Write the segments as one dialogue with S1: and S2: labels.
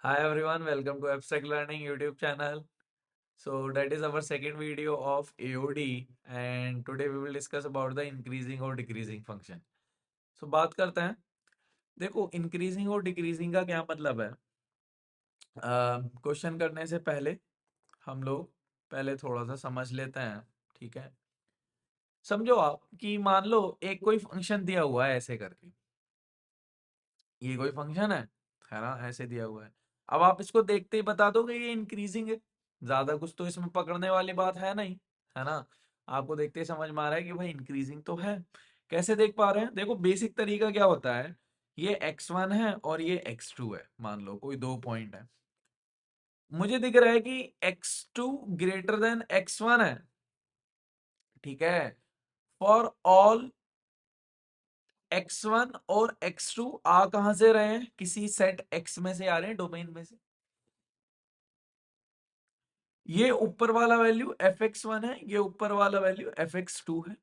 S1: Hi everyone, welcome to Abstract Learning YouTube channel. So that is our second video of AOD and today we will discuss about the increasing or decreasing function. So बात करते हैं। देखो increasing और decreasing का क्या मतलब है। Question करने से पहले हम लोग पहले थोड़ा सा समझ लेते हैं। ठीक है, समझो आप कि मान लो एक कोई फंक्शन दिया हुआ है ऐसे करके। ये कोई फंक्शन है ना, ऐसे दिया हुआ है। अब आप इसको देखते ही बता दोगे ये इंक्रीजिंग है। ज्यादा कुछ तो इसमें पकड़ने वाली बात है नहीं, है ना। आपको देखते ही समझ में आ रहा है कि भाई इंक्रीजिंग तो है। कैसे देख पा रहे हैं? देखो बेसिक तरीका क्या होता है। ये x1 है और ये x2 है, मान लो कोई दो पॉइंट है। मुझे दिख रहा है कि x2 ग्रेटर देन x1 है। ठीक है, फॉर ऑल x1 और x2 आ कहां से रहे हैं, किसी सेट x में से आ रहे हैं, डोमेन में से। ये ऊपर वाला वैल्यू fx1 है, ये ऊपर वाला वैल्यू fx2 है।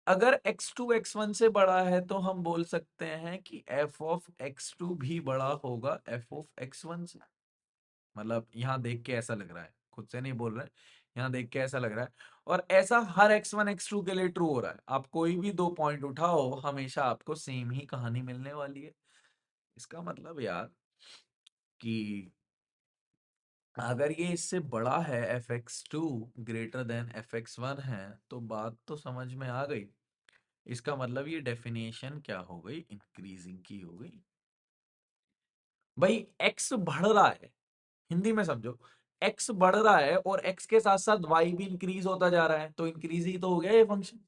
S1: अगर x2 x1 से बड़ा है तो हम बोल सकते हैं कि f ऑफ x2 भी बड़ा होगा f ऑफ x1 से। मतलब यहां देख के ऐसा लग रहा है, खुद से नहीं बोल रहे, यहां देख के ऐसा लग रहा है। और ऐसा हर x1 x2 के लिए ट्रू हो रहा है। आप कोई भी दो पॉइंट उठाओ, हमेशा आपको सेम ही कहानी मिलने वाली है। इसका मतलब यार कि अगर ये इससे बड़ा है fx2 ग्रेटर देन fx1 है तो बात तो समझ में आ गई। इसका मतलब ये डेफिनेशन क्या हो गई, इंक्रीजिंग की हो गई। भाई x बढ़ रहा है, हिंदी में समझो, x बढ़ रहा है और x के साथ साथ y भी इंक्रीज होता जा रहा है, तो इंक्रीज ही तो हो गया ये फंक्शन।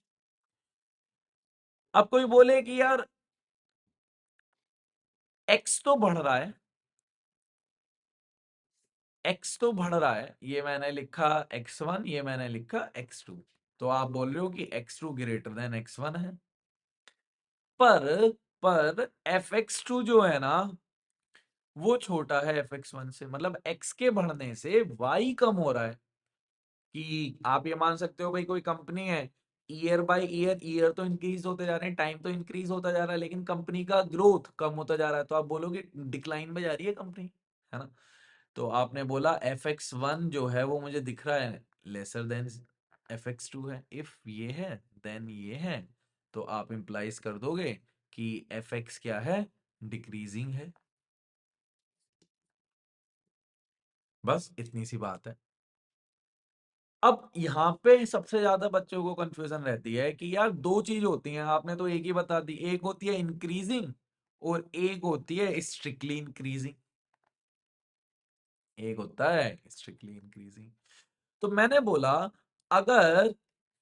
S1: अब कोई बोले कि यार x तो बढ़ रहा है, x तो बढ़ रहा है, ये मैंने लिखा x1, ये मैंने लिखा x2। तो आप बोल रहे हो कि x2 ग्रेटर देन x1 है। पर पर fx2 जो है ना, वो छोटा है fx1 से। मतलब x के बढ़ने से y कम हो रहा है। कि आप ये मान सकते हो भाई कोई कंपनी है, ईयर बाय ईयर ईयर तो इंक्रीज होते जा रहे हैं, टाइम तो इंक्रीज होता जा रहा है, लेकिन कंपनी का ग्रोथ कम होता जा रहा है, तो आप बोलोगे डिक्लाइन में जा रही है कंपनी, है ना। तो आपने बोला fx1 जो है वो मुझे दिख रहा है लेसर देन fx2 है। इफ ये है देन ये है, तो आप इंप्लाइज कर दोगे कि fx क्या है, डिक्रीजिंग है। बस इतनी सी बात है। अब यहाँ पे सबसे ज्यादा बच्चों को कंफ्यूजन रहती है कि यार दो चीज होती हैं, आपने तो एक ही बता दी। एक होती है इंक्रीजिंग और एक होती है स्ट्रिक्टली इंक्रीजिंग। एक होता है स्ट्रिक्टली इंक्रीजिंग। तो मैंने बोला अगर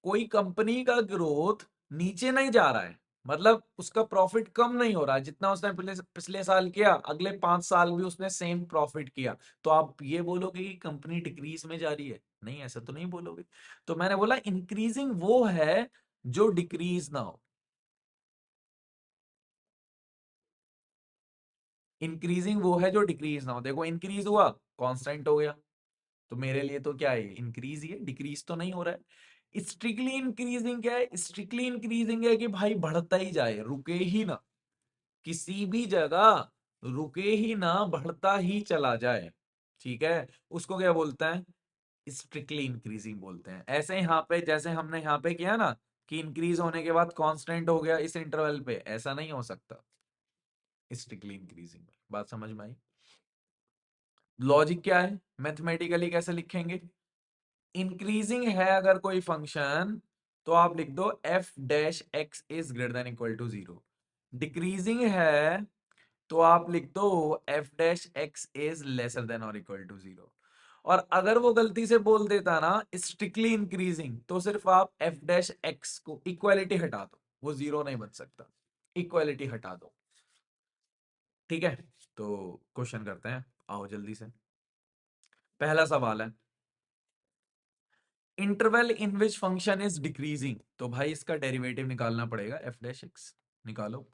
S1: कोई कंपनी का ग्रोथ नीचे नहीं जा रहा है, मतलब उसका प्रॉफिट कम नहीं हो रहा है, जितना उसने पिछले पिछले साल किया अगले 5 साल भी उसने सेम प्रॉफिट किया, तो आप ये बोलोगे कि कंपनी डिक्रीज में जा रही है? नहीं, ऐसा तो नहीं बोलोगे। तो मैंने बोला इंक्रीजिंग वो है जो डिक्रीज ना हो। इंक्रीजिंग वो है जो डिक्रीज ना हो। देखो इंक्रीज हुआ, कांस्टेंट हो गया, तो मेरे लिए तो क्या है, इंक्रीज ही है, डिक्रीज तो नहीं हो रहा है। स्ट्रिक्टली इंक्रीजिंग क्या है? स्ट्रिक्टली इंक्रीजिंग है कि भाई बढ़ता ही जाए, रुके ही ना, किसी भी जगह रुके ही ना, बढ़ता ही चला जाए। ठीक है, उसको क्या बोलते हैं, स्ट्रिक्टली इंक्रीजिंग बोलते हैं। ऐसे यहाँ पे जैसे हमने यहाँ पे किया ना कि इंक्रीज होने के बाद कांस्टेंट हो गया इस इंटरवल पे, ऐसा नहीं हो सकता स्ट्रिक्टली इंक्रीजिंग। बात समझ में आई? लॉजिक क्या है, मैथमेटिकली कैसे लिखेंगे। इंक्रीजिंग है अगर कोई फंक्शन, तो आप लिख दो F dash X is greater than equal to zero. Decreasing है तो आप लिख दो F dash X is lesser than और इक्वल टू जीरो। और अगर वो गलती से बोल देता ना स्ट्रिक्टली इंक्रीजिंग, तो सिर्फ आप एफ डैश एक्स को इक्वालिटी हटा दो, वो जीरो नहीं बन सकता, इक्वालिटी हटा दो। ठीक है, तो क्वेश्चन करते हैं, आओ जल्दी से। पहला सवाल है interval in which function is decreasing, तो भाई इसका डेरिवेटिव निकालना पड़ेगा, एफ डैश एक्स निकालो।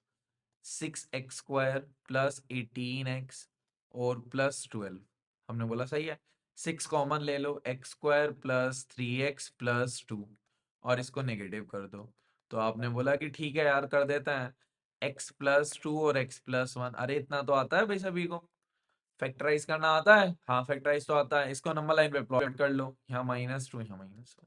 S1: 6x² प्लस 18x और प्लस 12, हमने बोला सही है। 6 कॉमन ले लो, x² प्लस 3x प्लस 2, और इसको नेगेटिव कर दो। तो आपने बोला कि ठीक है यार कर देता है, x प्लस 2 और x प्लस 1। अरे इतना तो आता है भाई सभी को। फैक्टराइज करना आता है? हाँ फैक्टराइज तो आता है। इसको नंबर लाइन पे प्लॉट कर लो, यहाँ -2 यहाँ -1।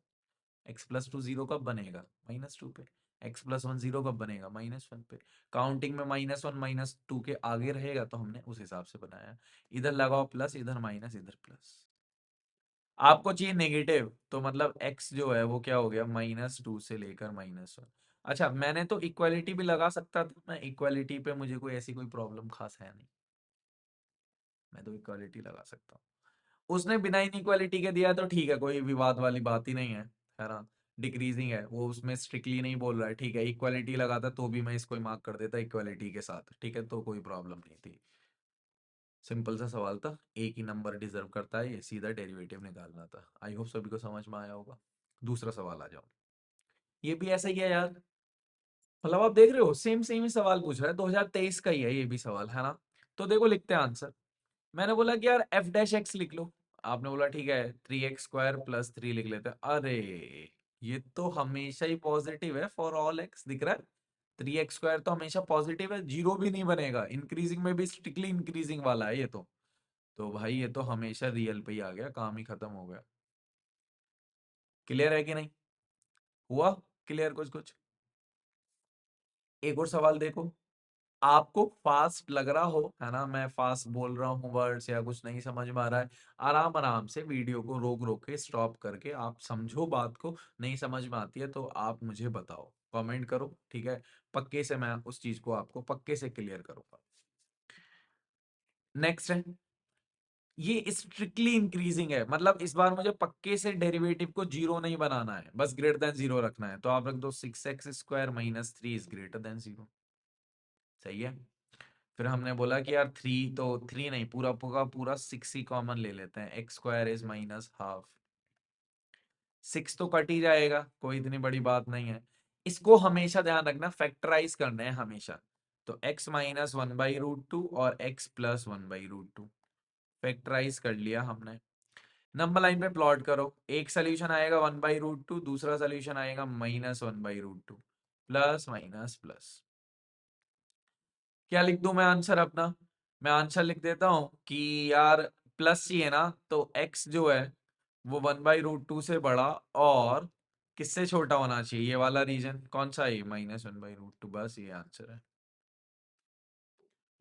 S1: एक्स प्लस टू जीरो कब बनेगा? -2 पे। एक्स प्लस वन जीरो कब बनेगा? -1 पे। काउंटिंग में -1 -2 के आगे रहेगा तो हमने उस हिसाब से बनाया। इधर लगाओ प्लस, इधर माइनस, इधर प्लस। आपको चाहिए नेगेटिव, तो मतलब x जो है वो क्या हो गया? -2 से लेकर -1। अच्छा, मैंने तो इक्वालिटी भी लगा सकता था। मैं इक्वालिटी पे मुझे कोई ऐसी कोई प्रॉब्लम खास है नहीं, मैं तो इक्वालिटी लगा सकता हूँ। उसने बिना इनइक्वालिटी के दिया तो ठीक है, कोई विवाद वाली बात ही नहीं है ना। डिक्रीजिंग है वो, उसमें स्ट्रिक्टली नहीं बोल रहा है, ठीक है। इक्वालिटी लगाता तो भी मैं इसको मार्क कर देता इक्वालिटी के साथ, ठीक है, तो कोई प्रॉब्लम नहीं थी। सिंपल सा सवाल था, एक ही नंबर डिजर्व करता है, ये सीधा डेरिवेटिव निकालना था। आई होप सभी को समझ में आया होगा। दूसरा सवाल आ जाओ। ये भी ऐसा ही है यार, मतलब आप देख रहे हो सेम सेम ही सवाल पूछ रहा है, 2023 का ही है ये भी सवाल, है ना। तो देखो लिखते हैं आंसर। मैंने बोला कि यार एफ डैश एक्स लिख लो। आपने बोला ठीक है, 3x² + 3 लिख लेते हैं। अरे ये तो हमेशा ही पॉजिटिव है फॉर ऑल एक्स, दिख रहा है। 3x² तो हमेशा पॉजिटिव है, जीरो भी नहीं बनेगा। इंक्रीजिंग में भी स्ट्रिक्टली इंक्रीजिंग वाला है ये तो भाई ये तो हमेशा रियल पे ही आ गया, काम ही खत्म हो गया। क्लियर है कि नहीं? हुआ क्लियर कुछ कुछ? एक और सवाल देखो। आपको फास्ट लग रहा हो, है ना, मैं फास्ट बोल रहा हूँ वर्ड्स या कुछ नहीं समझ में आ रहा है, आराम आराम से वीडियो को रोक रोक के स्टॉप करके आप समझो बात को। नहीं समझ में आती है तो आप मुझे बताओ, कमेंट करो, ठीक है। पक्के से मैं उस चीज को आपको पक्के से क्लियर करूंगा। नेक्स्ट है, ये स्ट्रिक्टली इंक्रीजिंग है, मतलब इस बार मुझे पक्के से डेरिवेटिव को जीरो नहीं बनाना है, बस ग्रेटर देन जीरो रखना है। तो आप रख दो 6x² - 3 इज ग्रेटर देन 0। सही है। फिर हमने बोला कि यार 3, तो 3 नहीं, पूरा पूरा पूरा 6 ही कॉमन ले लेते हैं। x² इज -½ 6 तो कट ही जाएगा, कोई इतनी बड़ी बात नहीं है। इसको हमेशा ध्यान रखना, फैक्टराइज करना है हमेशा। तो x - 1/√2 और x + 1/√2 फैक्टराइज कर लिया हमने। नंबर लाइन पे प्लॉट करो। एक सोल्यूशन आएगा 1/√2, दूसरा सोल्यूशन आएगा -1/√2, प्लस माइनस प्लस। क्या लिख दूं मैं आंसर अपना? मैं आंसर लिख देता हूं कि यार प्लस चाहिए ना, तो x जो है वो 1/√2 से बड़ा और किससे छोटा होना चाहिए? ये वाला रीजन कौन सा है? -1/√2, बस ये आंसर है।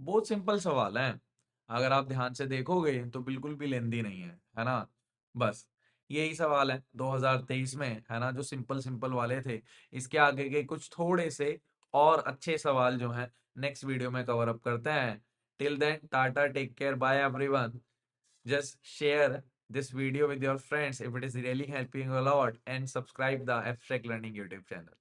S1: बहुत सिंपल सवाल है, अगर आप ध्यान से देखोगे तो बिल्कुल भी लेंदी नहीं है ना। बस यही सवाल है 2023 में, है ना, जो सिंपल सिंपल वाले थे। इसके आगे के कुछ थोड़े से और अच्छे सवाल जो हैं नेक्स्ट वीडियो में कवर अप करते हैं। Till then tata, take care, bye everyone. Just share this video with your friends if it is really helping you a lot, and subscribe the Abstract Learning YouTube channel.